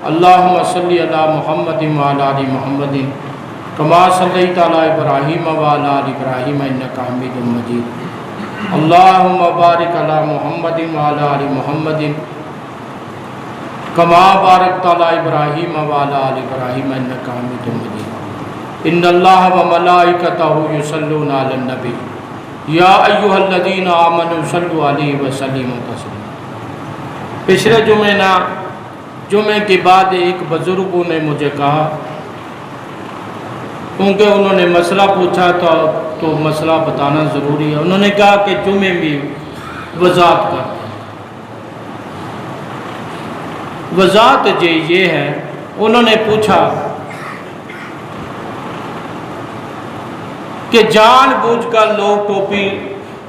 اللہم صلی علی محمد وعلی آل محمد کما صلیت علی ابراہیم وعلی آل ابراہیم انک حمید مجید اللہم بارک علی محمد وعلی آل محمد کما بارکت علی ابراہیم وعلی آل ابراہیم انک حمید مجید ان اللہ وملائکتہ یصلون علی النبی یا ایہا الذین آمنوا صلوا علیہ وسلموا تسلیما۔ پچھلے جمعے کے بعد ایک بزرگوں نے مجھے کہا، کیونکہ انہوں نے مسئلہ پوچھا تھا تو مسئلہ بتانا ضروری ہے، انہوں نے کہا کہ جمعے میں وضاحت کرتے ہیں۔ وضاحت یہ ہے، انہوں نے پوچھا کہ جان بوجھ کر لوگ ٹوپی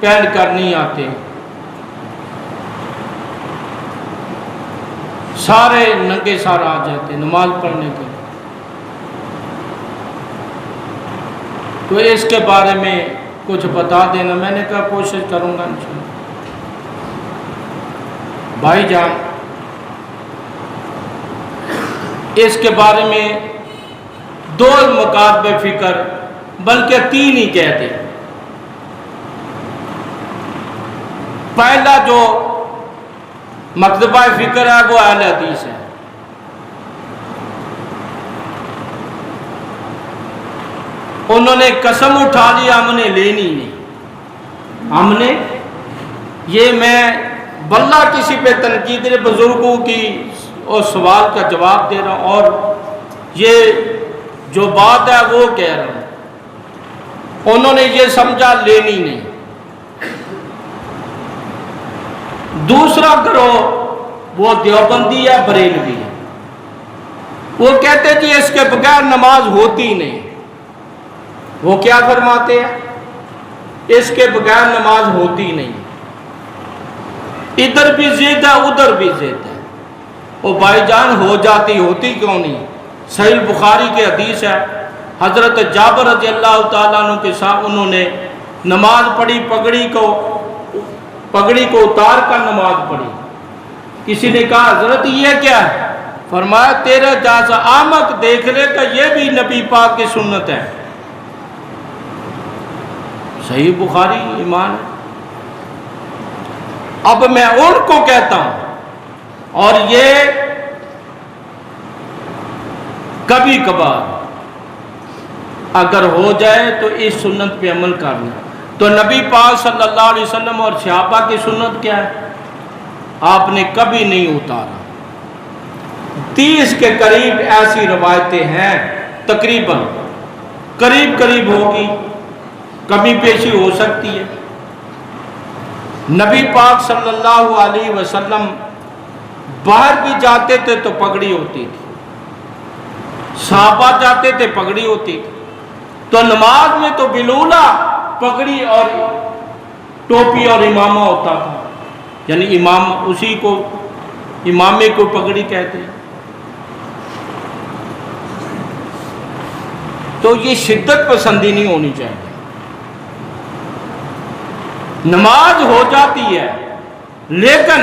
پہن کر نہیں آتے، سارے ننگے سار آ جاتے نماز پڑھنے کے، تو اس کے بارے میں کچھ بتا دینا۔ میں نے کہا کوشش کروں گا انشاءاللہ۔ بھائی جان، اس کے بارے میں دو مکاتب فکر بلکہ تین ہی کہتے۔ پہلا جو مکتبہ فکر ہے وہ اہل حدیث ہے۔ انہوں نے قسم اٹھا لی ہم نے لینی نہیں، ہم نے یہ میں بلّہ کسی پہ تنقید بزرگوں کی اور سوال کا جواب دے رہا ہوں، اور یہ جو بات ہے وہ کہہ رہا ہوں۔ انہوں نے یہ سمجھا لینی نہیں۔ دوسرا گروہ وہ دیوبندی ہے، بریلوی ہے، وہ کہتے جی اس کے بغیر نماز ہوتی نہیں۔ وہ کیا فرماتے ہیں؟ اس کے بغیر نماز ہوتی نہیں، ادھر بھی ضد ہے ادھر بھی ضد ہے۔ وہ بھائی جان ہو جاتی، ہوتی کیوں نہیں؟ صحیح بخاری کے حدیث ہے، حضرت جابر رضی اللہ تعالیٰ عنہ کے ساتھ انہوں نے نماز پڑھی، پگڑی کو اتار کر نماز پڑھی۔ کسی نے کہا حضرت یہ کیا ہے؟ فرمایا تیرے جیسا احمق دیکھ لے کہ یہ بھی نبی پاک کی سنت ہے۔ صحیح بخاری ایمان ہے۔ اب میں ان کو کہتا ہوں، اور یہ کبھی کبھار اگر ہو جائے تو اس سنت پہ عمل کرنا۔ تو نبی پاک صلی اللہ علیہ وسلم اور صحابہ کی سنت کیا ہے؟ آپ نے کبھی نہیں اتارا۔ 30 کے قریب ایسی روایتیں ہیں، تقریباً قریب ہوگی، کمی بیشی ہو سکتی ہے۔ نبی پاک صلی اللہ علیہ وسلم باہر بھی جاتے تھے تو پگڑی ہوتی تھی، صحابہ جاتے تھے پگڑی ہوتی تھی، تو نماز میں تو بلولا پگڑی اور ٹوپی اور امامہ ہوتا تھا، یعنی امام اسی کو امامے کو پگڑی کہتے ہیں۔ تو یہ شدت پسندی نہیں ہونی چاہیے۔ نماز ہو جاتی ہے، لیکن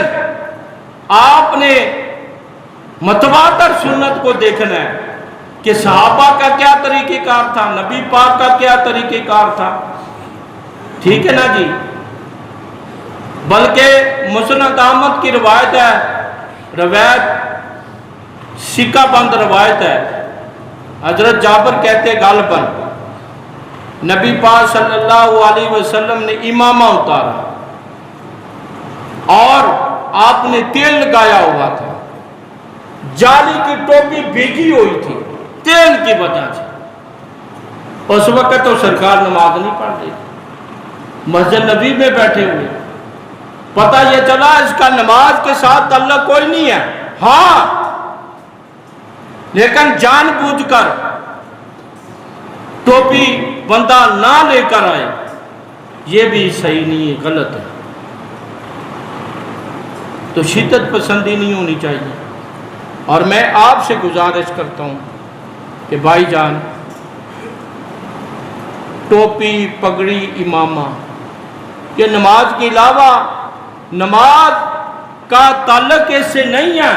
آپ نے متواتر سنت کو دیکھنا ہے کہ صحابہ کا کیا طریقہ کار تھا، نبی پاک کا کیا طریقہ کار تھا، ٹھیک ہے نا جی۔ بلکہ مسند احمد کی روایت ہے، روایت سکہ بند روایت ہے، حضرت جابر کہتے غالباً نبی پاک صلی اللہ علیہ وسلم نے امامہ اتارا اور آپ نے تیل لگایا ہوا تھا، جالی کی ٹوپی بھیگی ہوئی تھی تیل کی وجہ سے۔ اس وقت تو سرکار نماز نہیں پڑھ رہی تھی، مسجد نبی میں بیٹھے ہوئے، پتہ یہ چلا اس کا نماز کے ساتھ تعلق کوئی نہیں ہے، ہاں لیکن جان بوجھ کر ٹوپی بندہ نہ لے کر آئے، یہ بھی صحیح نہیں ہے، غلط ہے۔ تو شدت پسندی نہیں ہونی چاہیے۔ اور میں آپ سے گزارش کرتا ہوں کہ بھائی جان، ٹوپی، پگڑی، امامہ یہ نماز کے علاوہ نماز کا تعلق اس سے نہیں ہے،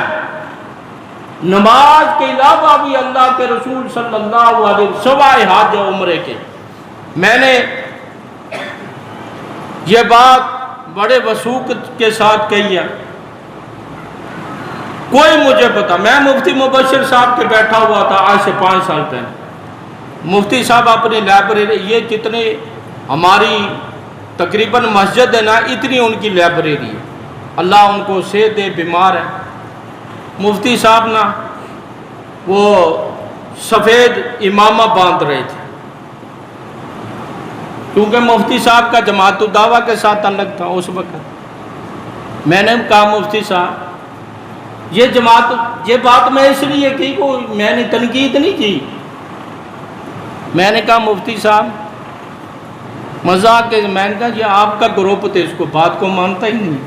نماز کے علاوہ بھی اللہ کے رسول صلی اللہ علیہ وسلم سوائے حج و عمرے کے. میں نے یہ بات بڑے وثوق کے ساتھ کہی ہے. کوئی مجھے پتا، میں مفتی مبشر صاحب کے بیٹھا ہوا تھا آج سے 5 سال پہلے. مفتی صاحب اپنی لائبریری، یہ جتنے ہماری تقریباً مسجد ہے نا، اتنی ان کی لائبریری ہے. اللہ ان کو صحت دے، بیمار ہے. مفتی صاحب نا وہ سفید امامہ باندھ رہے تھے، کیونکہ مفتی صاحب کا جماعت الدعوہ کے ساتھ تعلق تھا اس وقت. میں نے کہا مفتی صاحب یہ جماعت، یہ بات میں اس لیے کی کہ میں نے تنقید نہیں کی. میں نے کہا مفتی صاحب مذاق کے، میں نے کہا یہ آپ کا گروپ تھے، اس کو بات کو مانتا ہی نہیں.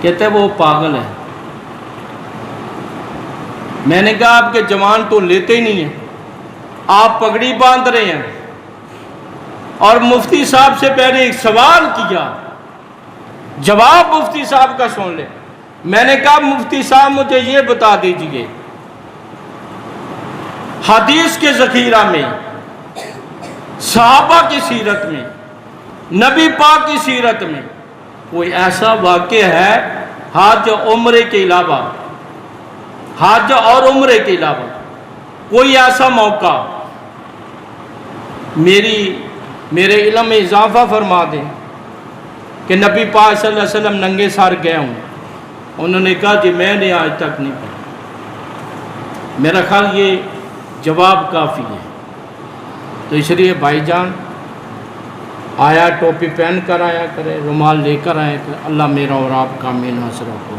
کہتے وہ پاگل ہے. میں نے کہا آپ کے جوان تو لیتے ہی نہیں ہیں، آپ پگڑی باندھ رہے ہیں. اور مفتی صاحب سے پہلے ایک سوال کیا، جواب مفتی صاحب کا سن لے. میں نے کہا مفتی صاحب مجھے یہ بتا دیجئے، حدیث کے ذخیرہ میں، صحابہ کی سیرت میں، نبی پاک کی سیرت میں کوئی ایسا واقعہ ہے حج عمرے کے علاوہ، حج اور عمرے کے علاوہ کوئی ایسا موقع میرے علم میں اضافہ فرما دیں کہ نبی پاک صلی اللہ علیہ وسلم ننگے سر گئے ہوں؟ انہوں نے کہا کہ میں نے آج تک نہیں پڑھا. میرا خیال یہ جواب کافی ہے. تو اس لیے بھائی جان آیا ٹوپی پہن کر آیا کرے، رومال لے کر آیا کرے. اللہ میرا اور آپ کا مین حاصل ہو.